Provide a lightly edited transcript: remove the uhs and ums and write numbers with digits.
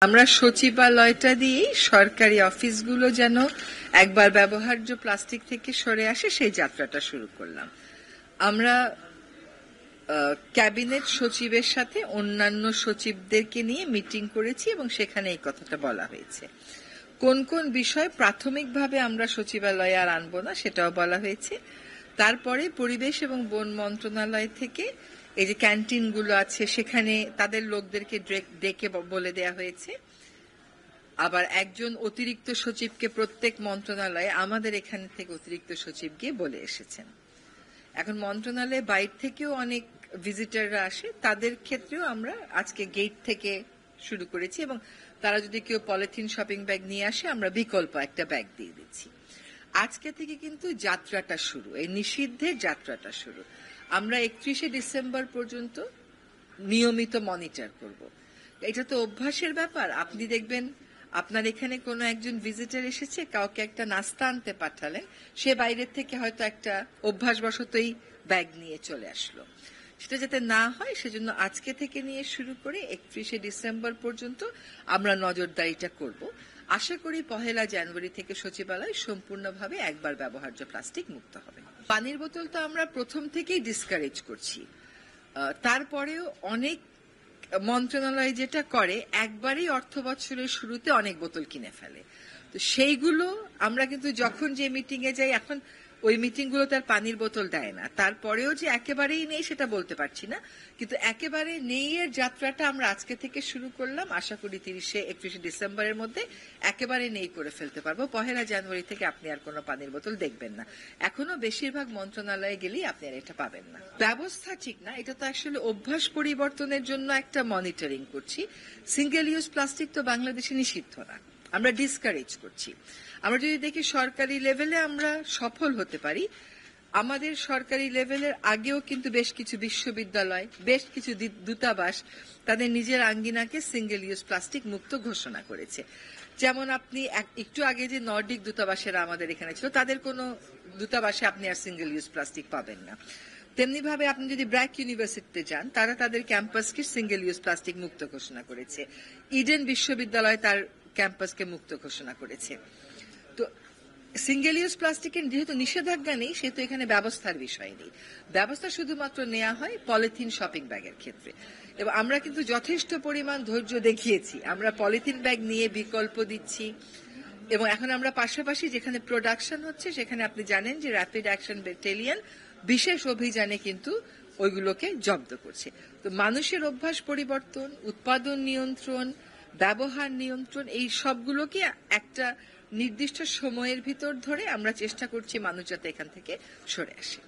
আমরা সচিবালয়টা দিয়েই সরকারি অফিসগুলো যেন একবার ব্যবহার্য প্লাস্টিক থেকে সরে আসে সেই যাত্রাটা শুরু করলাম। আমরা ক্যাবিনেট সচিবের সাথে অন্যান্য সচিবদেরকে নিয়ে মিটিং করেছি এবং সেখানে এই কথাটা বলা হয়েছে। কোন কোন বিষয় প্রাথমিকভাবে আমরা সচিবালয়ে আর আনবো না সেটাও বলা হয়েছে। তারপরে পরিবেশ এবং বন মন্ত্রণালয় থেকে এই যে ক্যান্টিনগুলো আছে সেখানে তাদের লোকদেরকে ডেকে বলে দেয়া হয়েছে। আবার একজন অতিরিক্ত সচিবকে প্রত্যেক মন্ত্রণালয়ে আমাদের এখান থেকে অতিরিক্ত সচিব গিয়ে বলে এসেছেন। এখন মন্ত্রণালয়ে বাইরে থেকেও অনেক ভিজিটাররা আসে, তাদের ক্ষেত্রেও আমরা আজকে গেট থেকে শুরু করেছি এবং তারা যদি কেউ পলিথিন শপিং ব্যাগ নিয়ে আসে আমরা বিকল্প একটা ব্যাগ দিয়ে দিচ্ছি। আজকে থেকে কিন্তু যাত্রাটা শুরু, এই নিষিদ্ধের যাত্রাটা শুরু। আমরা 31শে ডিসেম্বর পর্যন্ত নিয়মিত মনিটর করব। এটা তো অভ্যাসের ব্যাপার। আপনি দেখবেন আপনার এখানে কোনো একজন ভিজিটর এসেছে, কাউকে একটা নাস্তা আনতে পাঠালেন, সে বাইরের থেকে হয়তো একটা অভ্যাসবশতই ব্যাগ নিয়ে চলে আসলো। সেটা যাতে না হয় সেজন্য আজকে থেকে নিয়ে শুরু করে 31শে ডিসেম্বর পর্যন্ত আমরা নজরদারিটা করব। আশা করি 1 জানুয়ারি থেকে সচিবালয় সম্পূর্ণভাবে একবার ব্যবহার্য প্লাস্টিক মুক্ত হবে। পানির বোতল তো আমরা প্রথম থেকেই ডিসকারেজ করছি। তারপরেও অনেক মন্ত্রণালয় যেটা করে একবারই অর্থ বছরের শুরুতে অনেক বোতল কিনে ফেলে। তো সেইগুলো আমরা কিন্তু যখন যে মিটিং এ যাই, এখন ওই মিটিং গুলো তার পানির বোতল দেয় না, তারপরেও যে একেবারেই নেই সেটা বলতে পারছি না, কিন্তু একেবারে নেই এর যাত্রাটা আমরা আজকে থেকে শুরু করলাম। আশা করি 31শে ডিসেম্বরের মধ্যে একেবারে নেই করে ফেলতে পারবো। 1 জানুয়ারি থেকে আপনি আর কোনো পানির বোতল দেখবেন না। এখনো বেশিরভাগ মন্ত্রণালয়ে গেলেই আপনি আর এটা পাবেন না। ব্যবস্থা ঠিক না, এটা তো আসলে অভ্যাস পরিবর্তনের জন্য একটা মনিটরিং করছি। সিঙ্গেল ইউজ প্লাস্টিক তো বাংলাদেশে নিষিদ্ধ না, আমরা ডিসকারেজ করছি। আমরা যদি দেখি সরকারি লেভেলে আমরা সফল হতে পারি, আমাদের সরকারি লেভেলের আগেও কিন্তু বেশ কিছু বিশ্ববিদ্যালয়, বেশ কিছু দূতাবাস তাদের নিজের আঙ্গিনাকে সিঙ্গেল ইউজ প্লাস্টিক মুক্ত ঘোষণা করেছে। যেমন আপনি একটু আগে যে নর্ডিক দূতাবাসেরা আমাদের এখানে ছিল, তাদের কোনো দূতাবাসে আপনি আর সিঙ্গেল ইউজ প্লাস্টিক পাবেন না। তেমনি ভাবে আপনি যদি ব্র্যাক ইউনিভার্সিটিতে যান, তারা তাদের ক্যাম্পাসকে সিঙ্গেল ইউজ প্লাস্টিক মুক্ত ঘোষণা করেছে। ইডেন বিশ্ববিদ্যালয় তার ক্যাম্পাসকে মুক্ত ঘোষণা করেছে। তো সিঙ্গেল ইউজ প্লাস্টিকের যেহেতু নিষেধাজ্ঞা নেই, সেহেতু এখানে ব্যবস্থার বিষয় নেই। ব্যবস্থা শুধুমাত্র নেওয়া হয় পলিথিন শপিং ব্যাগের ক্ষেত্রে। এবং আমরা কিন্তু যথেষ্ট পরিমাণ ধৈর্য দেখিয়েছি, আমরা পলিথিন ব্যাগ নিয়ে বিকল্প দিচ্ছি। এবং এখন আমরা পাশাপাশি যেখানে প্রোডাকশন হচ্ছে সেখানে আপনি জানেন যে র্যাপিড অ্যাকশন ব্যাটালিয়ন বিশেষ অভিযানে কিন্তু ওইগুলোকে জব্দ করছে। তো মানুষের অভ্যাস পরিবর্তন, উৎপাদন নিয়ন্ত্রণ, ব্যবহার নিয়ন্ত্রণ, এই সবগুলোকে একটা নির্দিষ্ট সময়ের ভিতর ধরে আমরা চেষ্টা করছি মানুষ যাতে এখান থেকে সরে আসে।